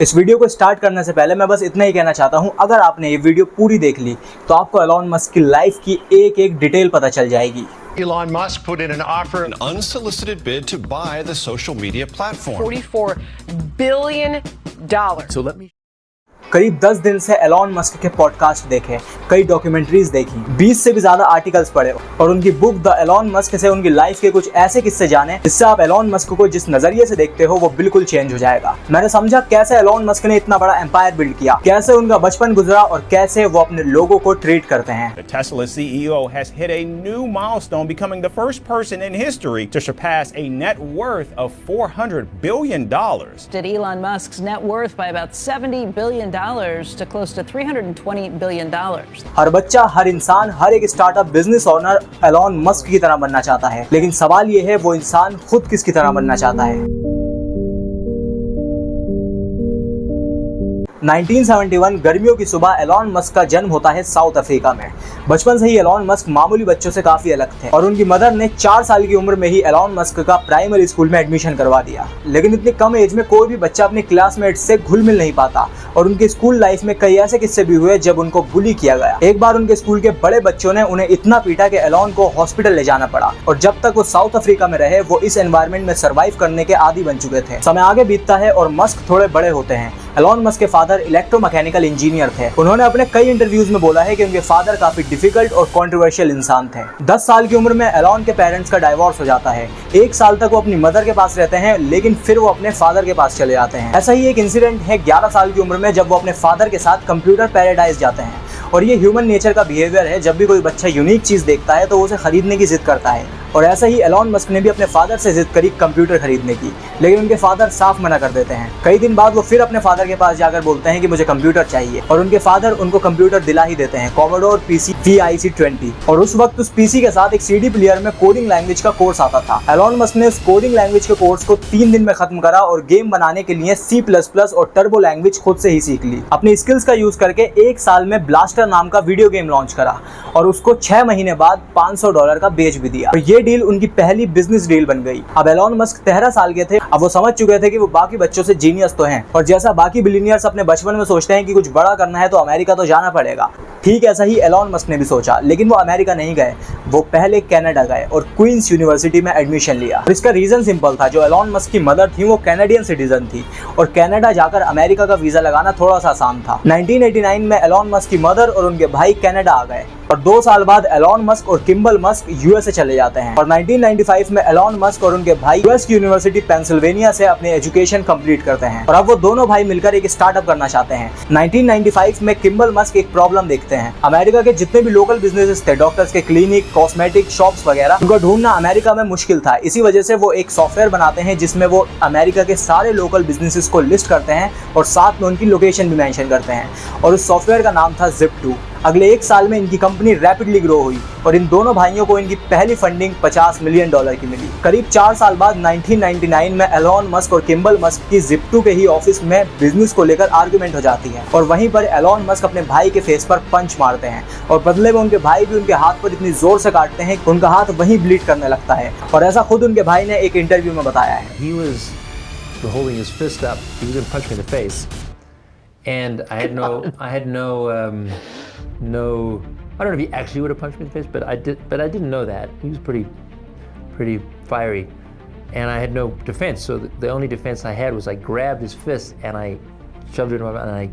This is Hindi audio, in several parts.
इस वीडियो को स्टार्ट करने से पहले मैं बस इतना ही कहना चाहता हूं, अगर आपने ये वीडियो पूरी देख ली तो आपको एलॉन मस्क की लाइफ की एक एक डिटेल पता चल जाएगी। Elon Musk put in an offer, an unsolicited bid to buy the social media platform. $44 billion. So let me. करीब 10 दिन से एलॉन मस्क के पॉडकास्ट देखे, कई डॉक्यूमेंट्रीज देखी, 20 से भी ज्यादा आर्टिकल्स पढ़े और उनकी बुक द एलॉन मस्क से उनकी लाइफ के कुछ ऐसे किस्से जाने जिससे आप एलॉन मस्क को जिस नजरिए से देखते हो वो बिल्कुल चेंज हो जाएगा। मैंने समझा कैसे एलॉन मस्क ने इतना बड़ा एम्पायर बिल्ड किया, कैसे उनका बचपन गुजरा और कैसे वो अपने लोगों को ट्रीट करते हैं। The Tesla CEO has hit a new milestone, becoming the first person in history to surpass a net worth of $400 billion. Did Elon Musk's net worth by about $70 billion to close to $320 billion. हर बच्चा, हर इंसान, हर एक startup business owner Elon Musk की तरह बनना चाहता है, लेकिन सवाल ये है वो इंसान खुद किसकी तरह बनना चाहता है। 1971 गर्मियों की सुबह एलॉन मस्क का जन्म होता है साउथ अफ्रीका में। बचपन से ही एलॉन मस्क मामूली बच्चों से काफी अलग थे और उनकी मदर ने 4 साल की उम्र में ही एलॉन मस्क का प्राइमरी स्कूल में एडमिशन करवा दिया। लेकिन इतनी कम एज में कोई भी बच्चा अपने क्लासमेट्स से घुल मिल नहीं पाता और उनके स्कूल लाइफ में कई ऐसे किस्से भी हुए जब उनको बुली किया गया। एक बार उनके स्कूल के बड़े बच्चों ने उन्हें इतना पीटा कि एलॉन को हॉस्पिटल ले जाना पड़ा और जब तक वो साउथ अफ्रीका में रहे वो इस एनवायरनमेंट में सर्वाइव करने के आदी बन चुके थे। समय आगे बीतता है और मस्क थोड़े बड़े होते हैं। एलॉन मस्क के फादर इलेक्ट्रोमैकेनिकल इंजीनियर थे। उन्होंने अपने कई इंटरव्यूज में बोला है कि उनके फादर काफी डिफिकल्ट और कंट्रोवर्शियल इंसान थे। 10 साल की उम्र में एलॉन के पेरेंट्स का डाइवोर्स हो जाता है। 1 साल तक वो अपनी मदर के पास रहते हैं, लेकिन फिर वो अपने फादर के पास चले जाते हैं। ऐसा ही एक इंसिडेंट है 11 साल की उम्र में जब वो अपने फादर के साथ कंप्यूटर पैराडाइज जाते हैं। और ये ह्यूमन नेचर का बिहेवियर है, जब भी कोई बच्चा यूनिक चीज देखता है तो वो उसे खरीदने की जिद करता है। और ऐसा ही एलॉन मस्क ने भी अपने फादर से जिद करी कंप्यूटर खरीदने की, लेकिन उनके फादर साफ मना कर देते हैं। कई दिन बाद वो फिर अपने फादर के पास जाकर बोलते हैं कि मुझे कंप्यूटर चाहिए और उनके फादर उनको कंप्यूटर दिला ही देते हैं, कॉमोडोर पीसी VIC-20। और उस वक्त उस पीसी के साथ एक CD प्लेयर में कोडिंग लैंग्वेज का कोर्स आता था। एलॉन मस्क ने उस कोडिंग लैंग्वेज के कोर्स को 3 दिन में खत्म करा और गेम बनाने के लिए C++ और टर्बो लैंग्वेज खुद से ही सीख ली। अपनी स्किल्स का यूज करके 1 साल में ब्लास्टर नाम का वीडियो गेम लॉन्च करा और उसको 6 महीने बाद $500 का बेच भी दिया। और ये डील उनकी पहली बिजनेस डील बन गई। अब एलॉन मस्क 13 साल के थे। अब वो समझ चुके थे कि वो बाकी बच्चों से जीनियस तो हैं और जैसा बाकी बिलियनियर्स अपने बचपन में सोचते हैं कि कुछ बड़ा करना है तो अमेरिका तो जाना पड़ेगा, ठीक ऐसा ही एलॉन मस्क ने भी सोचा। लेकिन वो अमेरिका नहीं गए, वो पहले कनाडा गए और क्वींस यूनिवर्सिटी में एडमिशन लिया। और इसका रीजन सिंपल था, जो एलॉन मस्क की मदर थी वो कैनेडियन सिटीजन थी और कनाडा जाकर अमेरिका का वीजा लगाना थोड़ा सा आसान था। 1989 में एलॉन मस्क की मदर और उनके भाई कनाडा आ गए और 2 साल बाद एलॉन मस्क और किम्बल मस्क यूएसए चले जाते हैं। और 1995 में एलॉन मस्क और उनके भाई यूएस की यूनिवर्सिटी पेंसिल्वेनिया से अपने एजुकेशन कंप्लीट करते हैं और अब वो दोनों भाई मिलकर एक स्टार्टअप करना चाहते हैं। 1995 में किम्बल मस्क एक प्रॉब्लम देखते हैं। अमेरिका के जितने भी लोकल बिजनेसेस थे, डॉक्टर्स के क्लिनिक, कॉस्मेटिक शॉप्स वगैरह, उनको ढूंढना अमेरिका में मुश्किल था। इसी वजह से वो एक सॉफ्टवेयर बनाते हैं जिसमें वो अमेरिका के सारे लोकल बिजनेसेस को लिस्ट करते हैं और साथ में उनकी लोकेशन भी मेंशन करते हैं और उस सॉफ्टवेयर का नाम था Zip2। अगले 1 साल में इनकी कंपनी रैपिडली ग्रो हुई और इन दोनों भाइयों को इनकी पहली फंडिंग $50 मिलियन की मिली। करीब 4 साल बाद 1999 में एलॉन मस्क और किम्बल मस्क की Zip2 के ही ऑफिस में बिजनेस को लेकर आर्गुमेंट हो जाती है और वहीं पर एलॉन मस्क अपने भाई के फेस पर पंच मारते हैं और बदले में उनके भाई भी उनके हाथ पर इतनी जोर से काटते हैं कि उनका हाथ वहीं ब्लीड करने लगता है। और ऐसा खुद उनके भाई ने एक इंटरव्यू में बताया है। He was holding his fist up. He was going to punch me in the face, and I had no, I don't know if he actually would have punched me in the face, but I didn't know that. He was pretty fiery, and I had no defense. So the only defense I had was I grabbed his fist and I shoved it in my mouth and I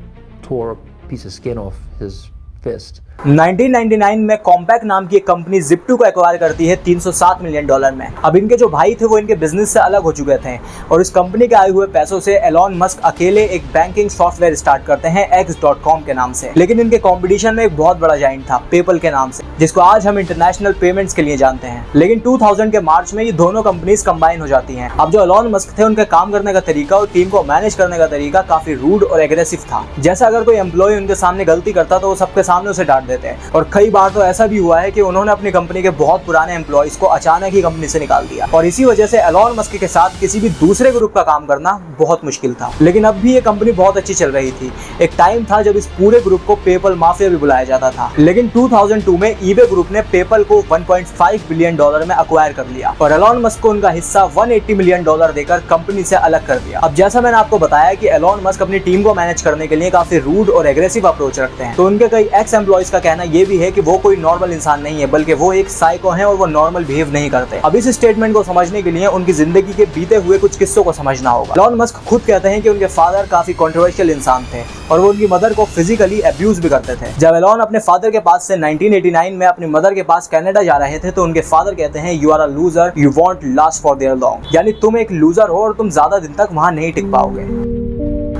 tore a piece of skin off his fist. 1999 में कॉम्पैक्ट नाम की एक कंपनी Zip2 को एक्वायर करती है $307 मिलियन में। अब इनके जो भाई थे वो इनके बिजनेस से अलग हो चुके थे और इस कंपनी के आए हुए पैसों से एलॉन मस्क अकेले एक बैंकिंग सॉफ्टवेयर स्टार्ट करते हैं X.com के नाम से। लेकिन इनके कंपटीशन में एक बहुत बड़ा जाइंट था पेपल के नाम से, जिसको आज हम इंटरनेशनल पेमेंट्स के लिए जानते हैं। लेकिन 2000 के मार्च में ये दोनों कंपनीज कंबाइन हो जाती हैं। अब जो एलॉन मस्क थे उनके काम करने का तरीका और टीम को मैनेज करने का तरीका काफी रूड और एग्रेसिव था। जैसा अगर कोई एम्प्लॉय उनके सामने गलती करता तो वो सबके सामने उसे डांट देते हैं। और कई बार तो ऐसा भी हुआ है कि उन्होंने अपनी कंपनी के बहुत पुराने एम्प्लॉइज को अचानक ही कंपनी से निकाल दिया, और इसी वजह से एलॉन मस्क के साथ किसी भी दूसरे ग्रुप का काम करना बहुत मुश्किल था। लेकिन अब भी ये कंपनी बहुत अच्छी चल रही थी। एक टाइम था जब इस पूरे ग्रुप को पेपल माफिया भी बुलाया जाता था। लेकिन 2002 में ईबे ग्रुप ने पेपल को $1.5 बिलियन में अक्वायर कर लिया और एलॉन मस्क को उनका हिस्सा $180 मिलियन देकर कंपनी से अलग कर दिया। अब जैसा मैंने आपको बताया कि एलॉन मस्क अपनी टीम को मैनेज करने के लिए काफी रूड और एग्रेसिव अप्रोच रखते हैं, तो उनके कई एक्स एम्प्लॉइज का कहना यह भी है कि वो कोई नॉर्मल इंसान नहीं है, बल्कि वो एक साइको हैं और वो नॉर्मल बिहेव नहीं करते। अब इस स्टेटमेंट को समझने के लिए उनकी जिंदगी के बीते हुए कुछ किस्सों को समझना होगा। एलॉन मस्क खुद कहते हैं कि उनके फादर काफी कंट्रोवर्शियल इंसान थे और वो उनकी मदर को फिजिकली अब्यूज भी करते थे। जब एलॉन अपने फादर के पास से 1989 में अपनी मदर के पास कनाडा जा रहे थे, तो उनके फादर कहते हैं, you are a loser, you won't last for there long, यानी तुम एक लूजर हो और तुम ज्यादा दिन तक वहां नहीं टिक पाओगे।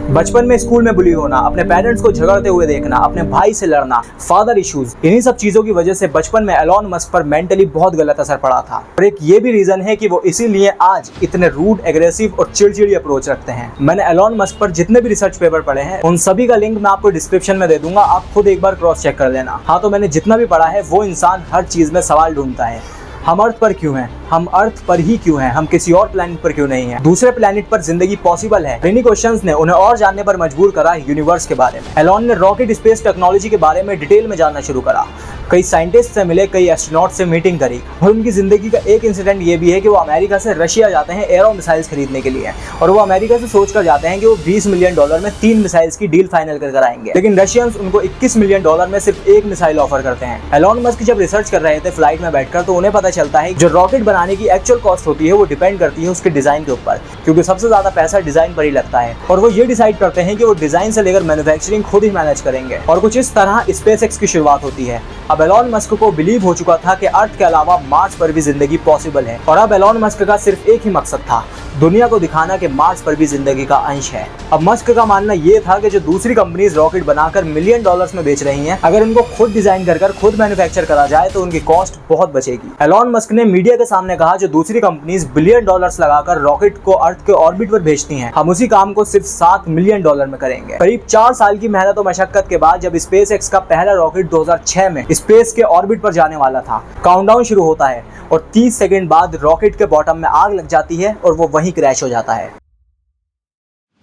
बचपन में स्कूल में बुली होना, अपने पेरेंट्स को झगड़ते हुए देखना, अपने भाई से लड़ना, फादर इश्यूज, इन्हीं सब चीजों की वजह से बचपन में एलॉन मस्क पर मेंटली बहुत गलत असर पड़ा था। और एक ये भी रीजन है कि वो इसीलिए आज इतने रूड, एग्रेसिव और चिड़चिड़ी अप्रोच रखते हैं। मैंने एलॉन मस्क पर जितने भी रिसर्च पेपर पढ़े हैं उन सभी का लिंक मैं आपको डिस्क्रिप्शन में दे दूंगा, आप खुद एक बार क्रॉस चेक कर लेना। हाँ, तो मैंने जितना भी पढ़ा है वो इंसान हर चीज में सवाल ढूंढता है। हम अर्थ पर क्यों हैं? हम अर्थ पर ही क्यों हैं? हम किसी और प्लैनेट पर क्यों नहीं हैं? दूसरे प्लैनेट पर जिंदगी पॉसिबल है? इन्हीं क्वेश्चंस ने उन्हें और जानने पर मजबूर करा यूनिवर्स के बारे में। एलॉन ने रॉकेट स्पेस टेक्नोलॉजी के बारे में डिटेल में जानना शुरू करा, कई साइंटिस्ट से मिले, कई एस्ट्रोनॉट से मीटिंग करी, और उनकी जिंदगी का एक इंसिडेंट ये भी है कि वो अमेरिका से रशिया जाते हैं एरो मिसाइल्स खरीदने के लिए, और वो अमेरिका से सोच कर जाते हैं कि वो $20 मिलियन में 3 मिसाइल्स की डील फाइनल कर आएंगे। लेकिन रशियंस उनको $21 मिलियन में सिर्फ एक मिसाइल ऑफर करते हैं। एलॉन मस्क जब रिसर्च कर रहे थे फ्लाइट में बैठकर, तो उन्हें पता चलता है जो रॉकेट बनाने की एक्चुअल कॉस्ट होती है वो डिपेंड करती है उसके डिजाइन के ऊपर, क्योंकि सबसे ज्यादा पैसा डिजाइन पर ही लगता है। और वो ये डिसाइड करते हैं कि वो डिजाइन से लेकर मैन्युफैक्चरिंग खुद ही मैनेज करेंगे। और कुछ इस तरह स्पेसएक्स की शुरुआत होती है। अब एलॉन मस्क को बिलीव हो चुका था कि अर्थ के अलावा मार्स पर भी जिंदगी पॉसिबल है, और अब एलॉन मस्क का सिर्फ एक ही मकसद था, दुनिया को दिखाना कि मार्स पर भी जिंदगी का अंश है। अब मस्क का मानना यह था कि जो दूसरी कंपनीज रॉकेट बनाकर $1 मिलियन में बेच रही हैं, अगर उनको खुद डिजाइन कर खुद मैन्युफैक्चर करा जाए तो उनकी कॉस्ट बहुत बचेगी। एलॉन मस्क ने मीडिया के सामने कहा, जो दूसरी कंपनीज $1 बिलियन लगाकर रॉकेट को अर्थ के ऑर्बिट पर भेजती हैं, हम उसी काम को सिर्फ $7 मिलियन में करेंगे। करीब 4 साल की मेहनत और मशक्कत के बाद जब स्पेसएक्स का पहला रॉकेट 2006 में स्पेस के ऑर्बिट पर जाने वाला था, काउंटडाउन शुरू होता है और 30 सेकंड बाद रॉकेट के बॉटम में आग लग जाती है और वो वहीं क्रैश हो जाता है।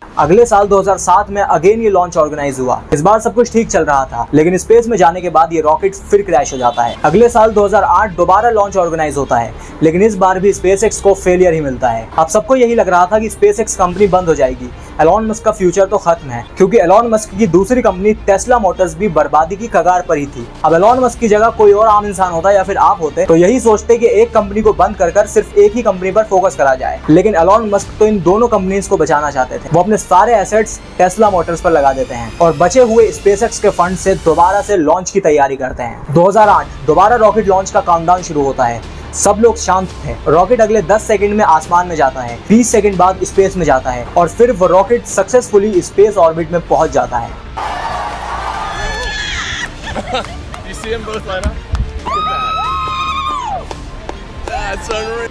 अगले साल 2007 में अगेन ये लॉन्च ऑर्गेनाइज हुआ। इस बार सब कुछ ठीक चल रहा था, लेकिन स्पेस में जाने के बाद ये रॉकेट फिर क्रैश हो जाता है। अगले साल 2008 दोबारा लॉन्च ऑर्गेनाइज होता है, लेकिन इस बार भी स्पेसएक्स को फेलियर ही मिलता है। अब सबको यही लग रहा था कि स्पेसएक्स कंपनी बंद हो जाएगी, एलॉन मस्क का फ्यूचर तो खत्म है, क्योंकि एलॉन मस्क की दूसरी कंपनी टेस्ला मोटर्स भी बर्बादी की कगार पर ही थी। अब एलॉन मस्क की जगह कोई और आम इंसान होता या फिर आप होते तो यही सोचते कि एक कंपनी को बंद कर सिर्फ एक ही कंपनी पर फोकस करा जाए। लेकिन एलॉन मस्क तो इन दोनों कंपनीज को बचाना चाहते थे। वो अपने सारे एसेट्स टेस्ला मोटर्स पर लगा देते हैं और बचे हुए स्पेसएक्स के फंड से दोबारा से लॉन्च की तैयारी करते हैं। 2008 दोबारा रॉकेट लॉन्च का काउंटडाउन शुरू होता है। सब लोग शांत थे। रॉकेट अगले 10 सेकंड में आसमान में जाता है, 20 सेकंड बाद स्पेस में जाता है और फिर वो रॉकेट सक्सेसफुली स्पेस ऑर्बिट में पहुंच जाता है। You see them both line up? Look at that. That's unreal.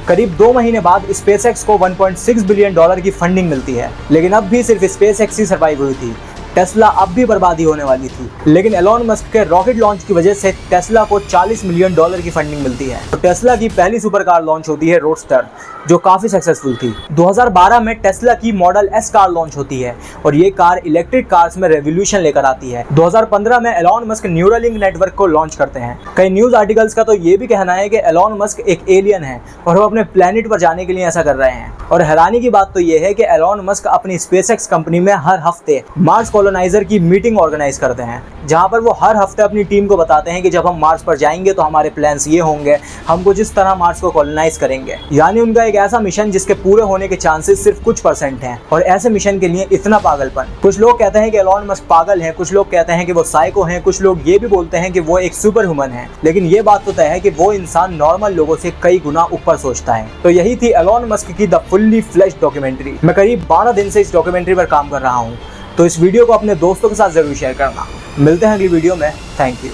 करीब 2 महीने बाद स्पेसएक्स को $1.6 बिलियन की फंडिंग मिलती है, लेकिन अब भी सिर्फ स्पेसएक्स ही सर्वाइव हुई थी। टेस्ला अब भी बर्बादी होने वाली थी, लेकिन एलॉन मस्क के रॉकेट लॉन्च की वजह से टेस्ला को $40 मिलियन की फंडिंग मिलती है। तो टेस्ला की पहली सुपर कार लॉन्च होती है रोडस्टर, जो काफी सक्सेसफुल थी। 2012 में टेस्ला की मॉडल एस कार लॉन्च होती है और ये कार इलेक्ट्रिक कार्स में रेवोल्यूशन लेकर आती है। 2015 में एलॉन मस्क न्यूरालिंक नेटवर्क को लॉन्च करते हैं। कई न्यूज आर्टिकल्स का तो ये भी कहना है कि एलॉन मस्क एक एलियन है और वो अपने प्लेनेट पर जाने के लिए ऐसा कर रहे हैं। और हैरानी की बात तो ये है कि एलॉन मस्क अपनी स्पेसएक्स कंपनी में हर हफ्ते मार्स कॉलोनाइजर की मीटिंग ऑर्गेनाइज करते हैं, जहां पर वो हर हफ्ते अपनी टीम को बताते हैं कि जब हम मार्स पर जाएंगे तो हमारे प्लान्स ये होंगे, हम कुछ इस तरह मार्स को कॉलोनाइज करेंगे। यानी उनका एक ऐसा मिशन जिसके पूरे होने के चांसेस सिर्फ कुछ % हैं, और ऐसे मिशन के लिए इतना पागलपन। कुछ लोग कहते हैं कि एलॉन मस्क पागल है, कुछ लोग कहते हैं कि वो साइको हैं, कुछ लोग ये भी बोलते हैं कि वो एक सुपर ह्यूमन है। लेकिन ये बात तो तय है कि वो इंसान नॉर्मल लोगों से कई गुना ऊपर सोचता है। तो यही थी एलॉन मस्क की द फुल्ली फ्लेश्ड डॉक्यूमेंट्री। मैं करीब 12 दिन से इस डॉक्यूमेंट्री पर काम कर रहा हूँ, तो इस वीडियो को अपने दोस्तों के साथ जरूर शेयर करना। मिलते हैं अगली वीडियो में। Thank you.